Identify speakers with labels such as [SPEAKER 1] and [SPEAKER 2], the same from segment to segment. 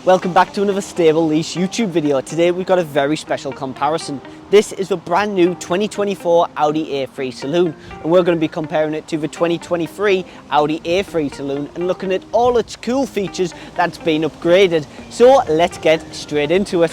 [SPEAKER 1] Welcome back to another Stable Lease YouTube video. Today we've got a very special comparison. This is the brand new 2024 Audi A3 Saloon, and we're going to be comparing it to the 2023 Audi A3 Saloon and looking at all its cool features that's been upgraded. So let's get straight into it.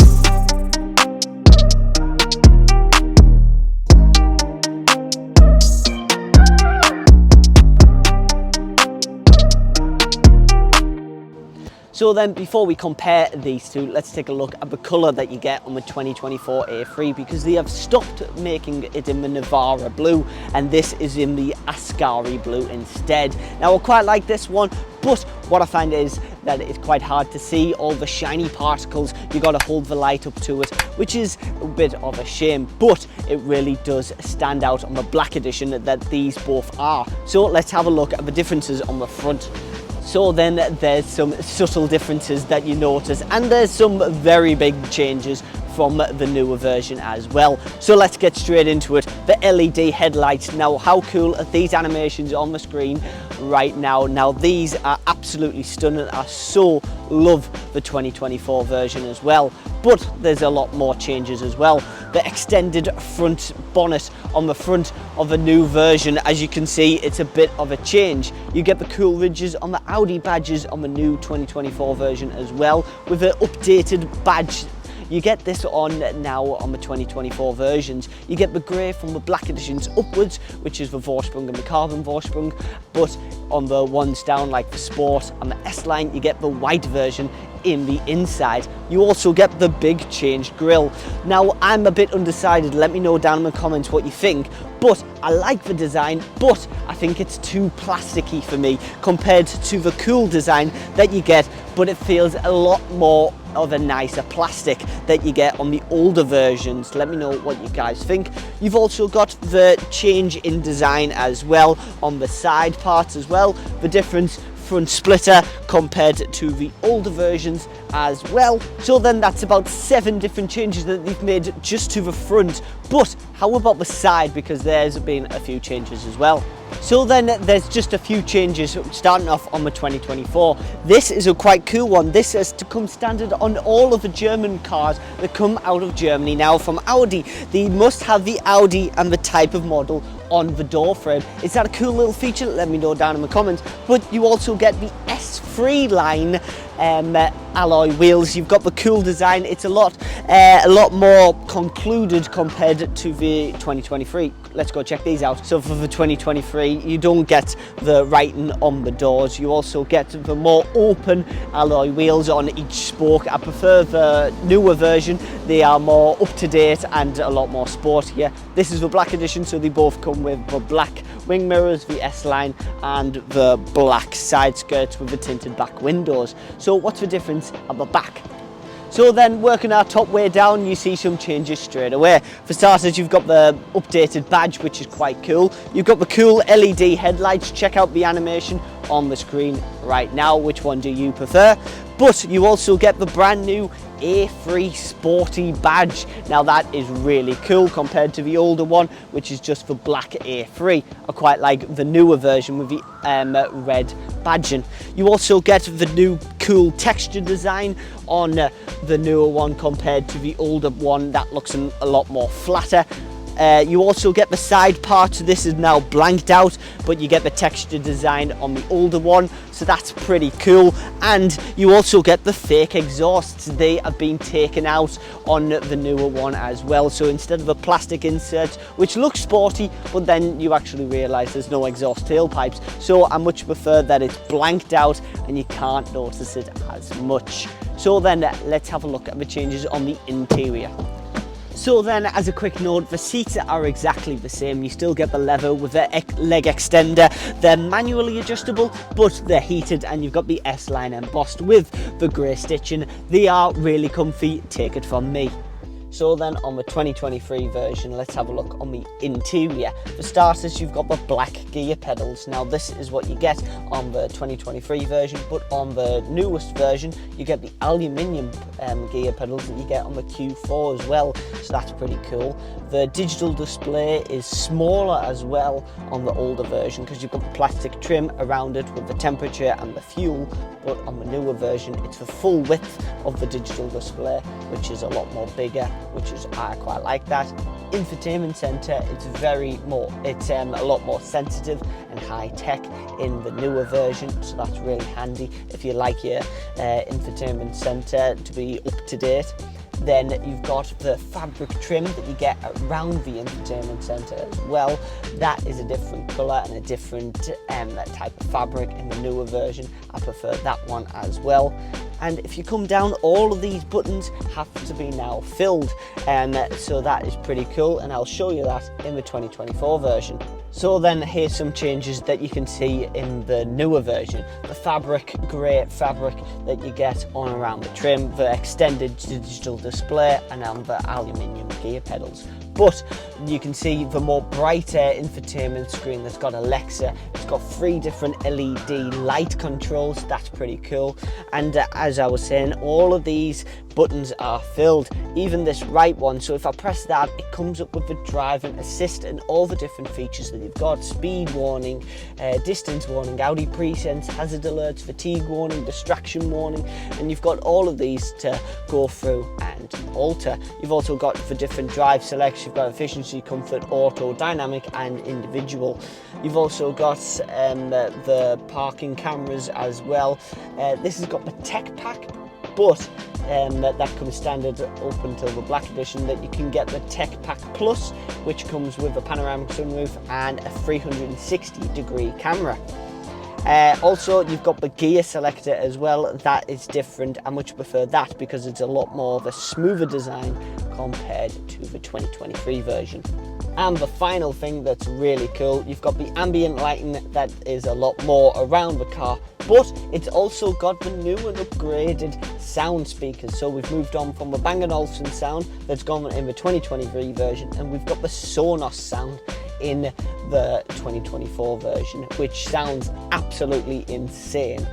[SPEAKER 1] So then, before we compare these two, let's take a look at the colour that you get on the 2024 A3, because they have stopped making it in the Navarra blue and this is in the Ascari blue instead. Now I quite like this one, but what I find is that it's quite hard to see all the shiny particles. You got to hold the light up to it, which is a bit of a shame, but it really does stand out on the black edition that these both are. So let's have a look at the differences on the front. So then there's some subtle differences that you notice, and there's some very big changes from the newer version as well. So let's get straight into it. The LED headlights. Now how cool are these animations on the screen right now? Now these are absolutely stunning. I so love the 2024 version as well, but there's a lot more changes as well. The extended front bonnet on the front of a new version, as you can see, it's a bit of a change. You get the cool ridges on the Audi badges on the new 2024 version as well, with an updated badge. You get this on now on the 2024 versions. You get the grey from the black editions upwards, which is the Vorsprung and the carbon Vorsprung, but on the ones down like the Sport and the S-Line, you get the white version in the inside. You also get the big changed grille. Now I'm a bit undecided, let me know down in the comments what you think, but I like the design, but I think it's too plasticky for me compared to the cool design that you get, but it feels a lot more of a nicer plastic that you get on the older versions. Let me know what you guys think. You've also got the change in design as well on the side parts as well, the difference front splitter compared to the older versions as well. So then that's about 7 different changes that they've made just to the front, but how about the side, because there's been a few changes as well. So then there's just a few changes starting off on the 2024. This is a quite cool one. This has to come standard on all of the German cars that come out of Germany now from Audi. They must have the Audi and the type of model on the door frame. Is that a cool little feature? Let me know down in the comments. But you also get the S3 line alloy wheels. You've got the cool design. It's a lot more concluded compared to the 2023. Let's go check these out. So for the 2023, you don't get the writing on the doors. You also get the more open alloy wheels on each spoke. I prefer the newer version. They are more up to date and a lot more sportier. This is the black edition, so they both come with the black wing mirrors, the S-Line, and the black side skirts with the tinted back windows. So what's the difference at the back? So then, working our top way down, you see some changes straight away. For starters, you've got the updated badge, which is quite cool. You've got the cool LED headlights. Check out the animation on the screen right now. Which one do you prefer? But you also get the brand new A3 Sporty badge. Now that is really cool compared to the older one, which is just the black A3. I quite like the newer version with the red badging. You also get the new cool texture design on the newer one compared to the older one that looks a lot more flatter. You also get the side parts. This is now blanked out, but you get the texture design on the older one, so that's pretty cool. And you also get the fake exhausts. They have been taken out on the newer one as well, so instead of a plastic insert which looks sporty, but then you actually realize there's no exhaust tailpipes, so I much prefer that it's blanked out and you can't notice it as much. So then let's have a look at the changes on the interior. So then, as a quick note, the seats are exactly the same. You still get the leather with the leg extender. They're manually adjustable, but they're heated, and you've got the S-Line embossed with the grey stitching. They are really comfy, take it from me. So then on the 2023 version, let's have a look on the interior. For starters, you've got the black gear pedals. Now this is what you get on the 2023 version, but on the newest version, you get the aluminium gear pedals that you get on the Q4 as well. So that's pretty cool. The digital display is smaller as well on the older version because you've got the plastic trim around it with the temperature and the fuel, but on the newer version, it's the full width of the digital display, which is a lot more bigger, I quite like that. Infotainment center, it's a lot more sensitive and high tech in the newer version, so that's really handy if you like your infotainment center to be up to date. Then you've got the fabric trim that you get around the infotainment center as well. That is a different colour and a different type of fabric in the newer version. I prefer that one as well. And if you come down, all of these buttons have to be now filled, so that is pretty cool, and I'll show you that in the 2024 version. So then here's some changes that you can see in the newer version. The grey fabric that you get on around the trim, the extended digital display, and on the aluminium gear pedals. But you can see the more brighter infotainment screen that's got Alexa. It's got 3 different LED light controls. That's pretty cool. And as I was saying, all of these buttons are filled, even this right one. So if I press that, it comes up with the driving assist and all the different features that you've got: speed warning, distance warning, Audi presense, hazard alerts, fatigue warning, distraction warning, and you've got all of these to go through and alter. You've also got the different drive selects. You've got efficiency, comfort, auto, dynamic and individual. You've also got the parking cameras as well. This has got the tech pack, but that comes standard up until the black edition. That you can get the Tech Pack Plus, which comes with a panoramic sunroof and a 360-degree camera. Also, you've got the gear selector as well. That is different. I much prefer that because it's a lot more of a smoother design compared to the 2023 version. And the final thing that's really cool, you've got the ambient lighting that is a lot more around the car, but it's also got the new and upgraded sound speakers. So we've moved on from the Bang & Olufsen sound that's gone in the 2023 version, and we've got the Sonos sound in the 2024 version, which sounds absolutely insane.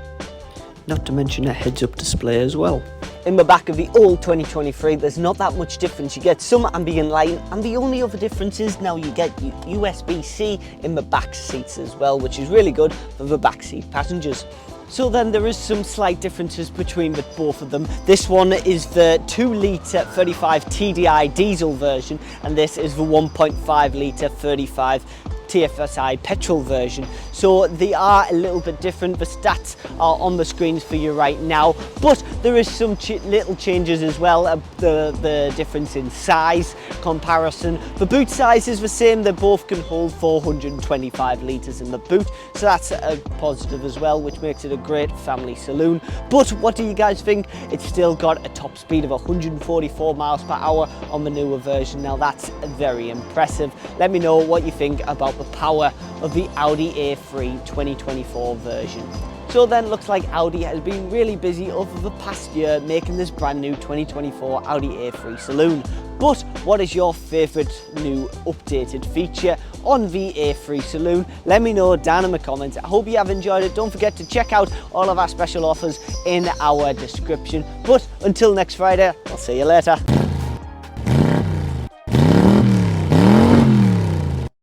[SPEAKER 1] Not to mention a heads-up display as well. In the back of the old 2023, there's not that much difference. You get some ambient lighting, and the only other difference is now you get USB-C in the back seats as well, which is really good for the back seat passengers. So then there is some slight differences between both of them. This one is the 2-litre 35 TDI diesel version, and this is the 1.5-litre 35 TFSI petrol version. So they are a little bit different. The stats are on the screens for you right now, but there is some little changes as well. The difference in size comparison. The boot size is the same. They both can hold 425 litres in the boot, so that's a positive as well, which makes it a great family saloon. But what do you guys think? It's still got a top speed of 144 miles per hour on the newer version. Now that's very impressive. Let me know what you think about the power of the Audi A3 2024 version. So then, looks like Audi has been really busy over the past year making this brand new 2024 Audi A3 Saloon. But what is your favourite new updated feature on the A3 Saloon? Let me know down in the comments. I hope you have enjoyed it. Don't forget to check out all of our special offers in our description. But until next Friday, I'll see you later.